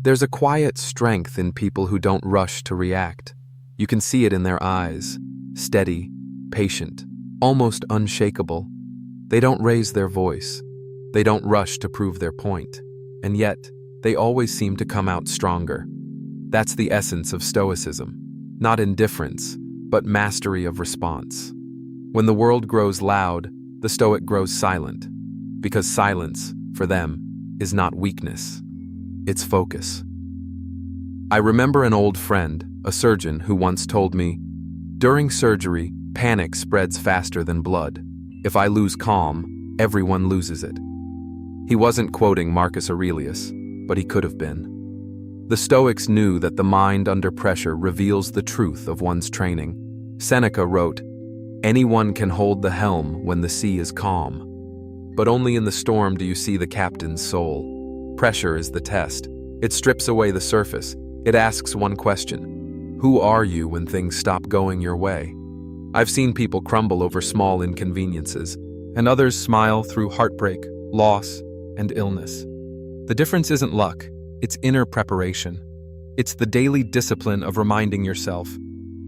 There's a quiet strength in people who don't rush to react. You can see it in their eyes, steady, patient, almost unshakable. They don't raise their voice. They don't rush to prove their point. And yet, they always seem to come out stronger. That's the essence of Stoicism. Not indifference, but mastery of response. When the world grows loud, the Stoic grows silent. Because silence, for them, is not weakness. It's focus. I remember an old friend, a surgeon, who once told me, "During surgery, panic spreads faster than blood. If I lose calm, everyone loses it." He wasn't quoting Marcus Aurelius, but he could have been. The Stoics knew that the mind under pressure reveals the truth of one's training. Seneca wrote, "Anyone can hold the helm when the sea is calm. But only in the storm do you see the captain's soul." Pressure is the test. It strips away the surface. It asks one question: who are you when things stop going your way? I've seen people crumble over small inconveniences, and others smile through heartbreak, loss, and illness. The difference isn't luck, it's inner preparation. It's the daily discipline of reminding yourself,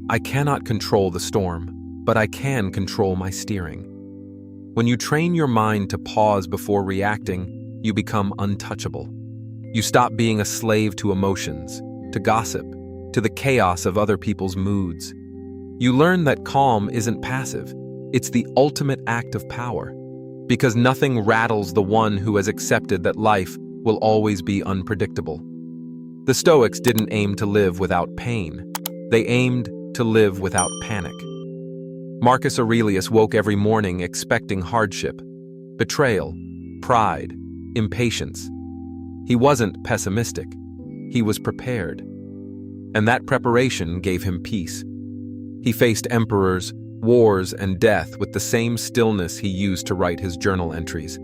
I cannot control the storm, but I can control my steering. When you train your mind to pause before reacting, you become untouchable. You stop being a slave to emotions, to gossip, to the chaos of other people's moods. You learn that calm isn't passive, it's the ultimate act of power. Because nothing rattles the one who has accepted that life will always be unpredictable. The Stoics didn't aim to live without pain. They aimed to live without panic. Marcus Aurelius woke every morning expecting hardship, betrayal, pride, impatience. He wasn't pessimistic. He was prepared. And that preparation gave him peace. He faced emperors, wars, and death with the same stillness he used to write his journal entries.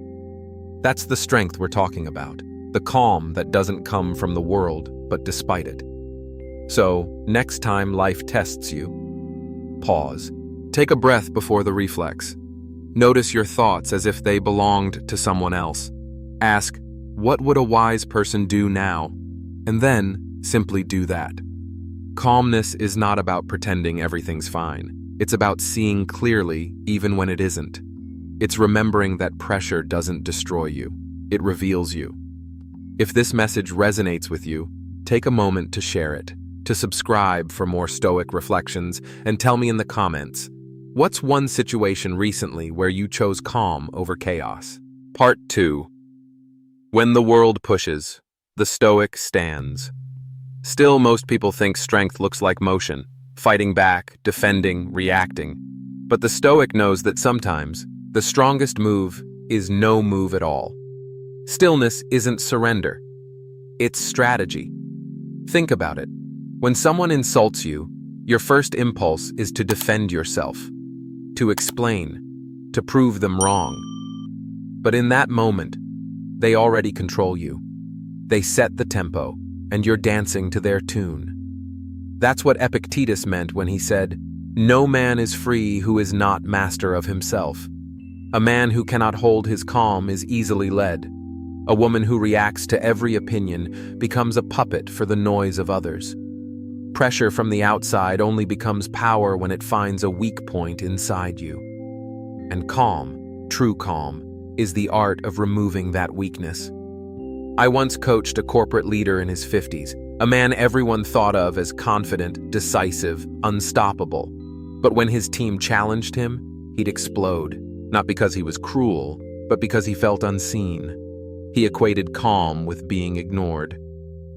That's the strength we're talking about, the calm that doesn't come from the world, but despite it. So, next time life tests you, pause. Take a breath before the reflex. Notice your thoughts as if they belonged to someone else. Ask, what would a wise person do now? And then, simply do that. Calmness is not about pretending everything's fine. It's about seeing clearly even when it isn't. It's remembering that pressure doesn't destroy you. It reveals you. If this message resonates with you, take a moment to share it, to subscribe for more Stoic reflections, and tell me in the comments, what's one situation recently where you chose calm over chaos? Part 2. When the world pushes, the Stoic stands. Still, most people think strength looks like motion, fighting back, defending, reacting. But the Stoic knows that sometimes the strongest move is no move at all. Stillness isn't surrender. It's strategy. Think about it. When someone insults you, your first impulse is to defend yourself, to explain, to prove them wrong. But in that moment, they already control you. They set the tempo, and you're dancing to their tune. That's what Epictetus meant when he said, "No man is free who is not master of himself." A man who cannot hold his calm is easily led. A woman who reacts to every opinion becomes a puppet for the noise of others. Pressure from the outside only becomes power when it finds a weak point inside you. And calm, true calm, is the art of removing that weakness. I once coached a corporate leader in his 50s, a man everyone thought of as confident, decisive, unstoppable. But when his team challenged him, he'd explode, not because he was cruel, but because he felt unseen. He equated calm with being ignored.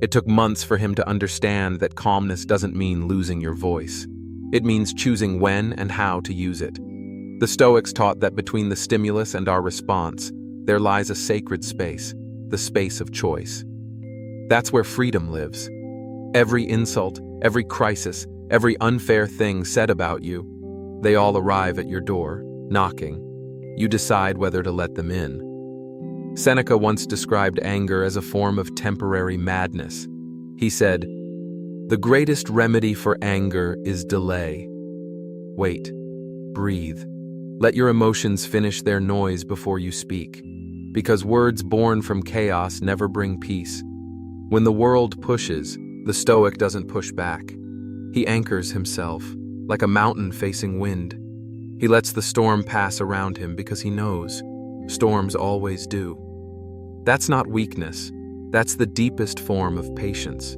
It took months for him to understand that calmness doesn't mean losing your voice. It means choosing when and how to use it. The Stoics taught that between the stimulus and our response, there lies a sacred space, the space of choice. That's where freedom lives. Every insult, every crisis, every unfair thing said about you, they all arrive at your door, knocking. You decide whether to let them in. Seneca once described anger as a form of temporary madness. He said, "The greatest remedy for anger is delay." Wait, breathe. Let your emotions finish their noise before you speak, because words born from chaos never bring peace. When the world pushes, the Stoic doesn't push back. He anchors himself, like a mountain facing wind. He lets the storm pass around him because he knows storms always do. That's not weakness. That's the deepest form of patience.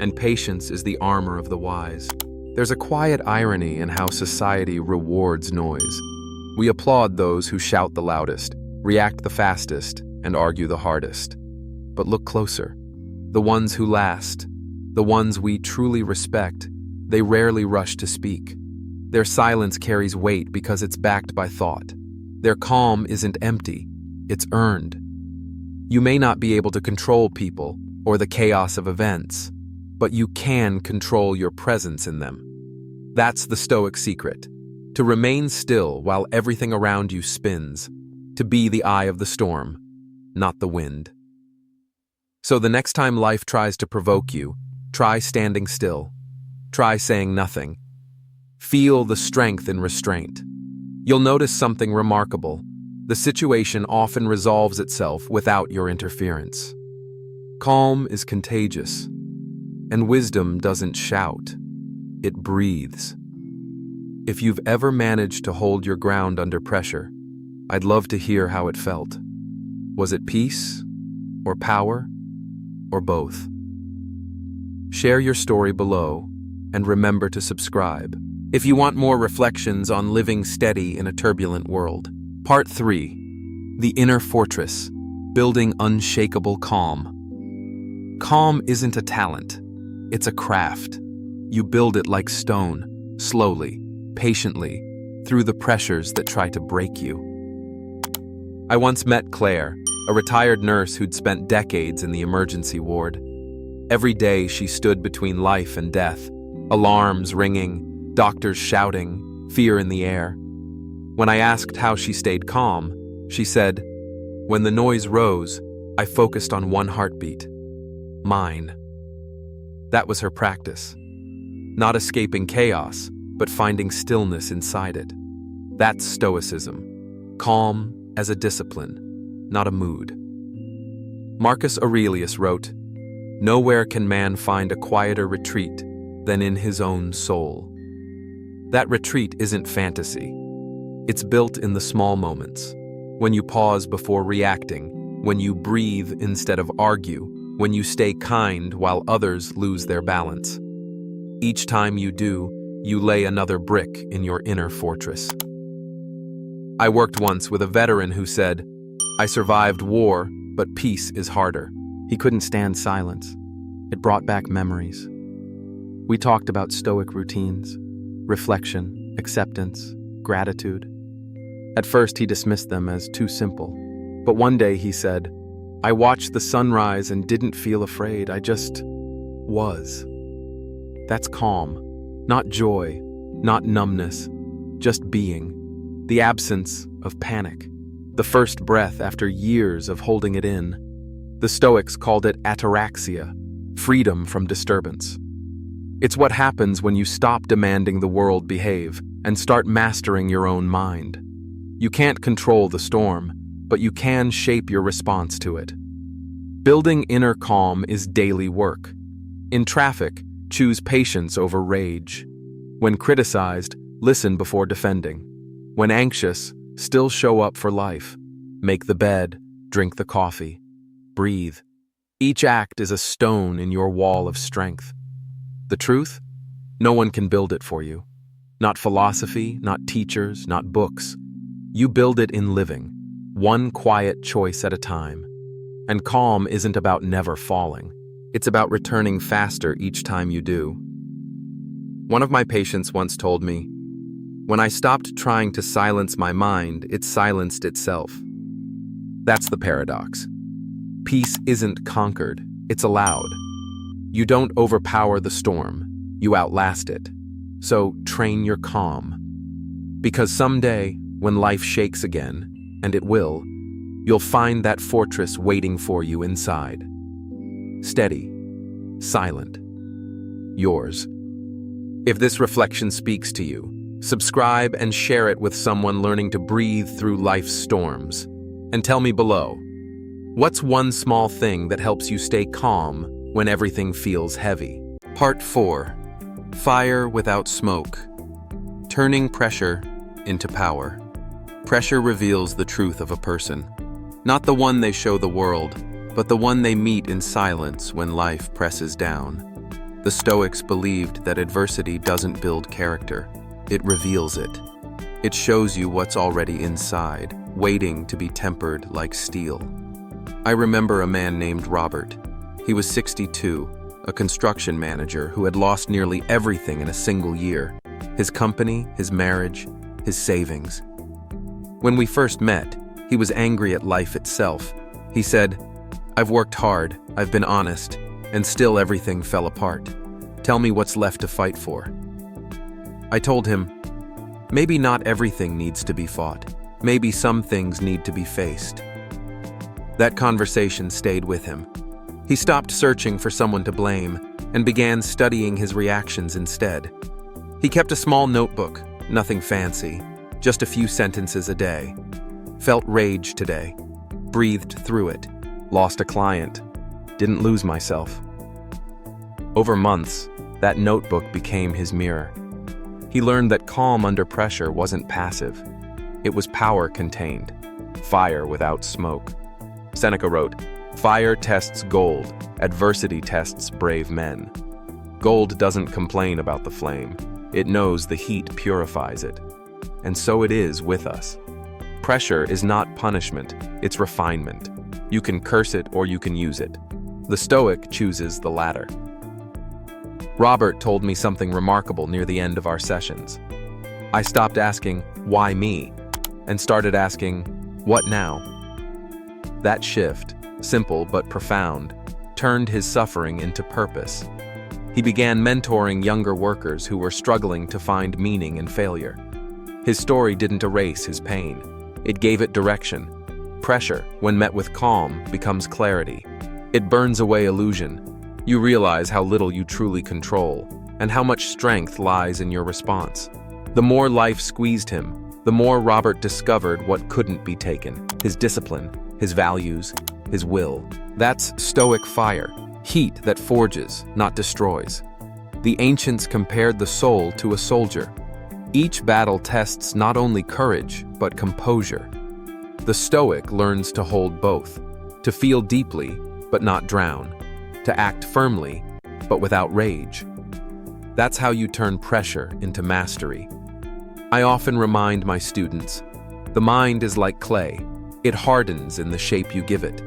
And patience is the armor of the wise. There's a quiet irony in how society rewards noise. We applaud those who shout the loudest, react the fastest, and argue the hardest. But look closer. The ones who last, the ones we truly respect, they rarely rush to speak. Their silence carries weight because it's backed by thought. Their calm isn't empty, it's earned. You may not be able to control people or the chaos of events, but you can control your presence in them. That's the Stoic secret: to remain still while everything around you spins, to be the eye of the storm, not the wind. So the next time life tries to provoke you, try standing still. Try saying nothing. Feel the strength in restraint. You'll notice something remarkable. The situation often resolves itself without your interference. Calm is contagious, and wisdom doesn't shout. It breathes. If you've ever managed to hold your ground under pressure, I'd love to hear how it felt. Was it peace, or power, or both? Share your story below, and remember to subscribe if you want more reflections on living steady in a turbulent world. Part 3. The Inner Fortress, Building Unshakable Calm. Calm isn't a talent, it's a craft. You build it like stone, slowly, patiently, through the pressures that try to break you. I once met Claire, a retired nurse who'd spent decades in the emergency ward. Every day she stood between life and death, alarms ringing, doctors shouting, fear in the air. When I asked how she stayed calm, she said, "When the noise rose, I focused on one heartbeat. Mine." That was her practice. Not escaping chaos, but finding stillness inside it. That's Stoicism. Calm as a discipline, not a mood. Marcus Aurelius wrote, "Nowhere can man find a quieter retreat than in his own soul." That retreat isn't fantasy. It's built in the small moments. When you pause before reacting, when you breathe instead of argue, when you stay kind while others lose their balance. Each time you do, you lay another brick in your inner fortress. I worked once with a veteran who said, "I survived war, but peace is harder." He couldn't stand silence. It brought back memories. We talked about Stoic routines, reflection, acceptance, gratitude. At first, he dismissed them as too simple. But one day he said, "I watched the sunrise and didn't feel afraid. I just was." That's calm. Not joy, not numbness, just being. The absence of panic. The first breath after years of holding it in. The Stoics called it ataraxia, freedom from disturbance. It's what happens when you stop demanding the world behave and start mastering your own mind. You can't control the storm, but you can shape your response to it. Building inner calm is daily work. In traffic, choose patience over rage. When criticized, listen before defending. When anxious, still show up for life. Make the bed, drink the coffee, breathe. Each act is a stone in your wall of strength. The truth? No one can build it for you. Not philosophy, not teachers, not books. You build it in living, one quiet choice at a time. And calm isn't about never falling. It's about returning faster each time you do. One of my patients once told me, "When I stopped trying to silence my mind, it silenced itself." That's the paradox. Peace isn't conquered, it's allowed. You don't overpower the storm, you outlast it. So train your calm. Because someday, when life shakes again, and it will, you'll find that fortress waiting for you inside. Steady, silent, yours. If this reflection speaks to you, subscribe and share it with someone learning to breathe through life's storms. And tell me below, what's one small thing that helps you stay calm when everything feels heavy. Part 4. Fire without smoke. Turning pressure into power. Pressure reveals the truth of a person. Not the one they show the world, but the one they meet in silence when life presses down. The Stoics believed that adversity doesn't build character, it reveals it. It shows you what's already inside, waiting to be tempered like steel. I remember a man named Robert. He was 62, a construction manager who had lost nearly everything in a single year: his company, his marriage, his savings. When we first met, he was angry at life itself. He said, "I've worked hard, I've been honest, and still everything fell apart. Tell me what's left to fight for." I told him, maybe not everything needs to be fought. Maybe some things need to be faced. That conversation stayed with him. He stopped searching for someone to blame and began studying his reactions instead. He kept a small notebook, nothing fancy, just a few sentences a day. Felt rage today, breathed through it, lost a client, didn't lose myself. Over months, that notebook became his mirror. He learned that calm under pressure wasn't passive. It was power contained, fire without smoke. Seneca wrote, "Fire tests gold, adversity tests brave men." Gold doesn't complain about the flame. It knows the heat purifies it. And so it is with us. Pressure is not punishment, it's refinement. You can curse it or you can use it. The Stoic chooses the latter. Robert told me something remarkable near the end of our sessions. I stopped asking, "Why me?" and started asking, "What now?" That shift, simple but profound, turned his suffering into purpose. He began mentoring younger workers who were struggling to find meaning in failure. His story didn't erase his pain. It gave it direction. Pressure, when met with calm, becomes clarity. It burns away illusion. You realize how little you truly control, and how much strength lies in your response. The more life squeezed him, the more Robert discovered what couldn't be taken: his discipline, his values, his will. That's Stoic fire, heat that forges, not destroys. The ancients compared the soul to a soldier. Each battle tests not only courage, but composure. The Stoic learns to hold both, to feel deeply, but not drown, to act firmly, but without rage. That's how you turn pressure into mastery. I often remind my students, the mind is like clay. It hardens in the shape you give it.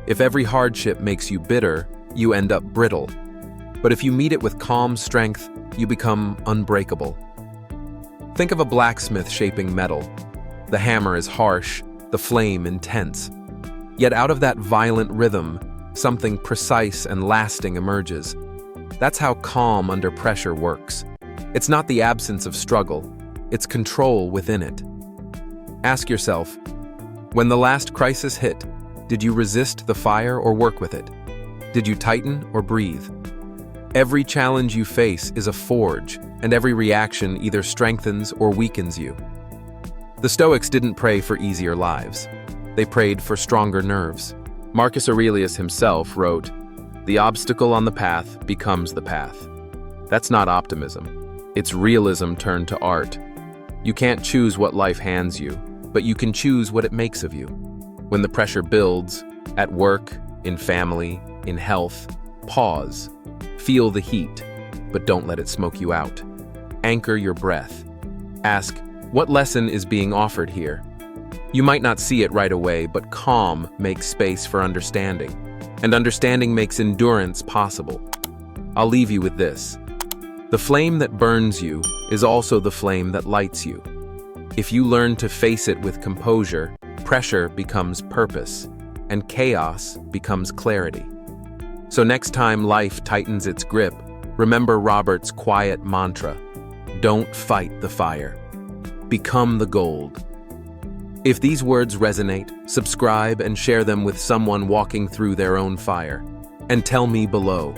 If every hardship makes you bitter, you end up brittle. But if you meet it with calm strength, you become unbreakable. Think of a blacksmith shaping metal. The hammer is harsh, the flame intense. Yet out of that violent rhythm, something precise and lasting emerges. That's how calm under pressure works. It's not the absence of struggle, it's control within it. Ask yourself, when the last crisis hit, did you resist the fire or work with it? Did you tighten or breathe? Every challenge you face is a forge, and every reaction either strengthens or weakens you. The Stoics didn't pray for easier lives. They prayed for stronger nerves. Marcus Aurelius himself wrote, "The obstacle on the path becomes the path." That's not optimism. It's realism turned to art. You can't choose what life hands you, but you can choose what it makes of you. When the pressure builds, at work, in family, in health, pause. Feel the heat, but don't let it smoke you out. Anchor your breath. Ask, what lesson is being offered here? You might not see it right away, but calm makes space for understanding, and understanding makes endurance possible. I'll leave you with this. The flame that burns you is also the flame that lights you. If you learn to face it with composure, pressure becomes purpose, and chaos becomes clarity. So next time life tightens its grip, remember Robert's quiet mantra: don't fight the fire. Become the gold. If these words resonate, subscribe and share them with someone walking through their own fire. And tell me below,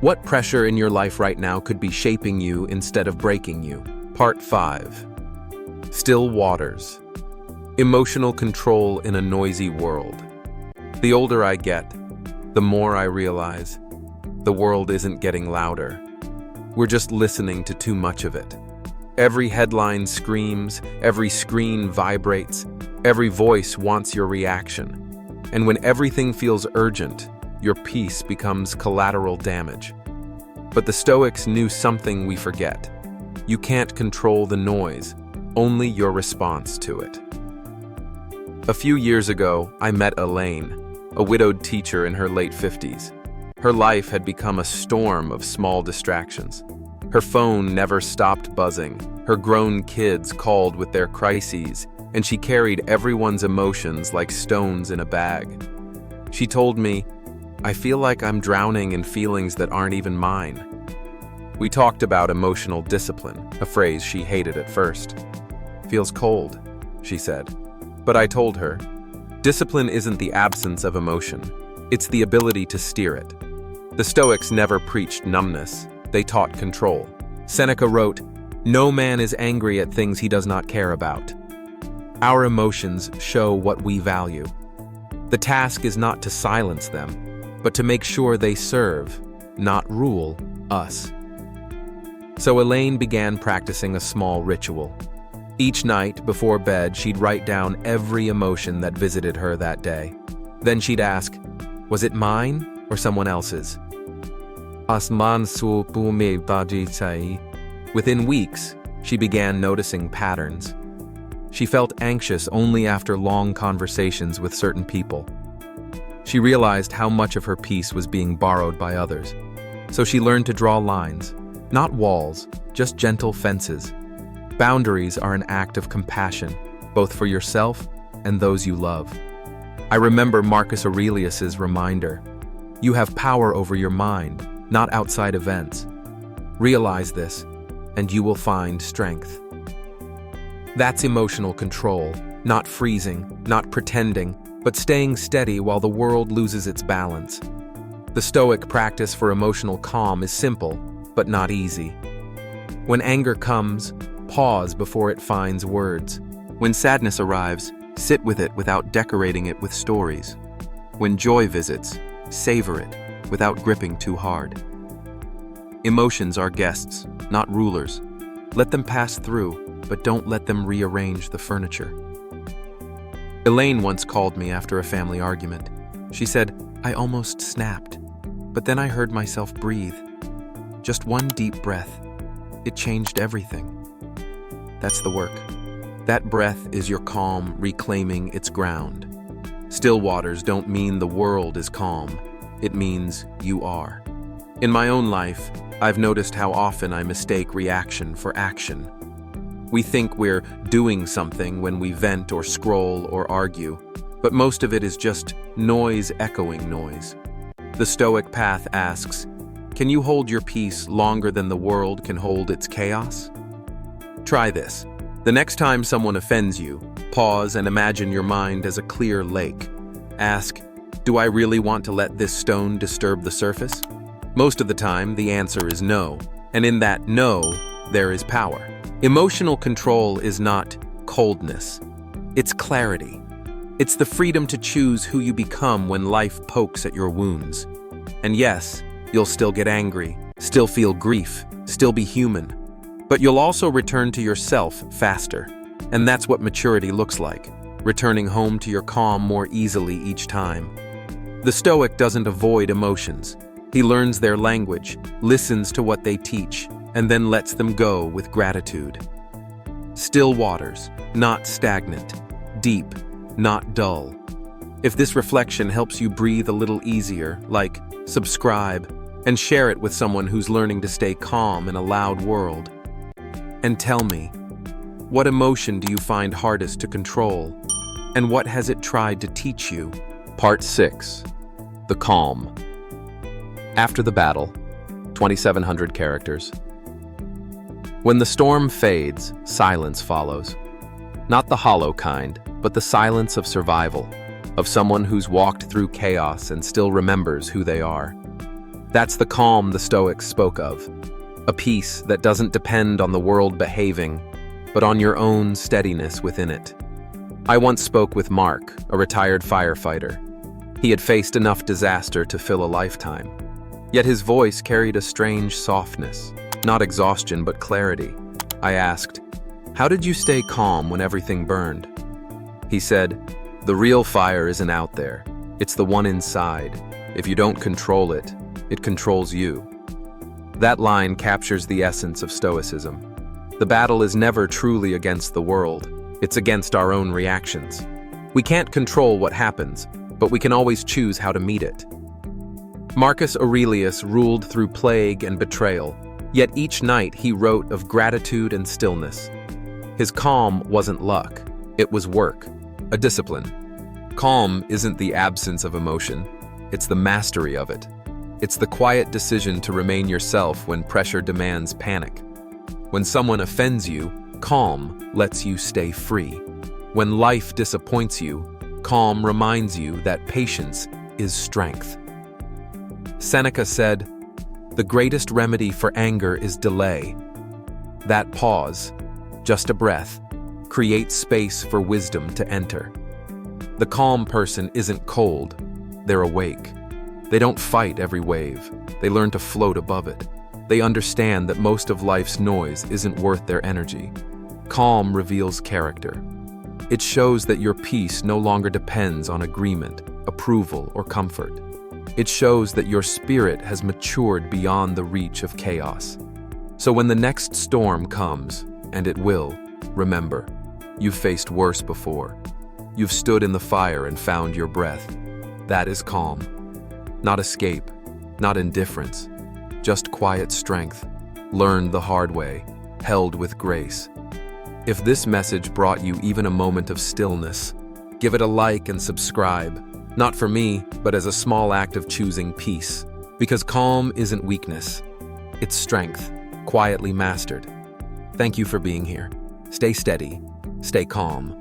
what pressure in your life right now could be shaping you instead of breaking you? Part 5. Still waters. Emotional control in a noisy world. The older I get, the more I realize the world isn't getting louder. We're just listening to too much of it. Every headline screams, every screen vibrates, every voice wants your reaction. And when everything feels urgent, your peace becomes collateral damage. But the Stoics knew something we forget. You can't control the noise, only your response to it. A few years ago, I met Elaine, a widowed teacher in her late 50s. Her life had become a storm of small distractions. Her phone never stopped buzzing, her grown kids called with their crises, and she carried everyone's emotions like stones in a bag. She told me, "I feel like I'm drowning in feelings that aren't even mine." We talked about emotional discipline, a phrase she hated at first. "Feels cold," she said. But I told her, discipline isn't the absence of emotion, it's the ability to steer it. The Stoics never preached numbness, they taught control. Seneca wrote, "No man is angry at things he does not care about." Our emotions show what we value. The task is not to silence them, but to make sure they serve, not rule, us. So Elaine began practicing a small ritual. Each night before bed, she'd write down every emotion that visited her that day. Then she'd ask, was it mine or someone else's? Within weeks, she began noticing patterns. She felt anxious only after long conversations with certain people. She realized how much of her peace was being borrowed by others. So she learned to draw lines, not walls, just gentle fences. Boundaries are an act of compassion, both for yourself and those you love. I remember Marcus Aurelius's reminder, you have power over your mind, not outside events. Realize this, and you will find strength. That's emotional control, not freezing, not pretending, but staying steady while the world loses its balance. The Stoic practice for emotional calm is simple, but not easy. When anger comes, pause before it finds words. When sadness arrives, sit with it without decorating it with stories. When joy visits, savor it without gripping too hard. Emotions are guests, not rulers. Let them pass through, but don't let them rearrange the furniture. Elaine once called me after a family argument. She said, I almost snapped, but then I heard myself breathe. Just one deep breath. It changed everything. That's the work. That breath is your calm reclaiming its ground. Still waters don't mean the world is calm. It means you are. In my own life, I've noticed how often I mistake reaction for action. We think we're doing something when we vent or scroll or argue, but most of it is just noise echoing noise. The Stoic path asks, can you hold your peace longer than the world can hold its chaos? Try this. The next time someone offends you, pause and imagine your mind as a clear lake. Ask, do I really want to let this stone disturb the surface? Most of the time, the answer is no, and in that no, there is power. Emotional control is not coldness. It's clarity. It's the freedom to choose who you become when life pokes at your wounds. And yes, you'll still get angry, still feel grief, still be human. But you'll also return to yourself faster. And that's what maturity looks like, returning home to your calm more easily each time. The Stoic doesn't avoid emotions. He learns their language, listens to what they teach, and then lets them go with gratitude. Still waters, not stagnant. Deep, not dull. If this reflection helps you breathe a little easier, like subscribe, and share it with someone who's learning to stay calm in a loud world. And tell me, what emotion do you find hardest to control? And what has it tried to teach you? Part 6. The Calm. After the battle, 2,700 characters. When the storm fades, silence follows. Not the hollow kind, but the silence of survival, of someone who's walked through chaos and still remembers who they are. That's the calm the Stoics spoke of, a peace that doesn't depend on the world behaving, but on your own steadiness within it. I once spoke with Mark, a retired firefighter. He had faced enough disaster to fill a lifetime. Yet his voice carried a strange softness, not exhaustion but clarity. I asked, "How did you stay calm when everything burned?" He said, "The real fire isn't out there. It's the one inside. If you don't control it, it controls you." That line captures the essence of Stoicism. The battle is never truly against the world. It's against our own reactions. We can't control what happens, but we can always choose how to meet it. Marcus Aurelius ruled through plague and betrayal, yet each night he wrote of gratitude and stillness. His calm wasn't luck, it was work, a discipline. Calm isn't the absence of emotion, it's the mastery of it. It's the quiet decision to remain yourself when pressure demands panic. When someone offends you, calm lets you stay free. When life disappoints you, calm reminds you that patience is strength. Seneca said, "The greatest remedy for anger is delay." That pause, just a breath, creates space for wisdom to enter. The calm person isn't cold, they're awake. They don't fight every wave, they learn to float above it. They understand that most of life's noise isn't worth their energy. Calm reveals character. It shows that your peace no longer depends on agreement, approval, or comfort. It shows that your spirit has matured beyond the reach of chaos. So when the next storm comes, and it will, remember, you've faced worse before. You've stood in the fire and found your breath. That is calm. Not escape, not indifference, just quiet strength, learned the hard way, held with grace. If this message brought you even a moment of stillness, give it a like and subscribe, not for me, but as a small act of choosing peace. Because calm isn't weakness, it's strength, quietly mastered. Thank you for being here. Stay steady, stay calm,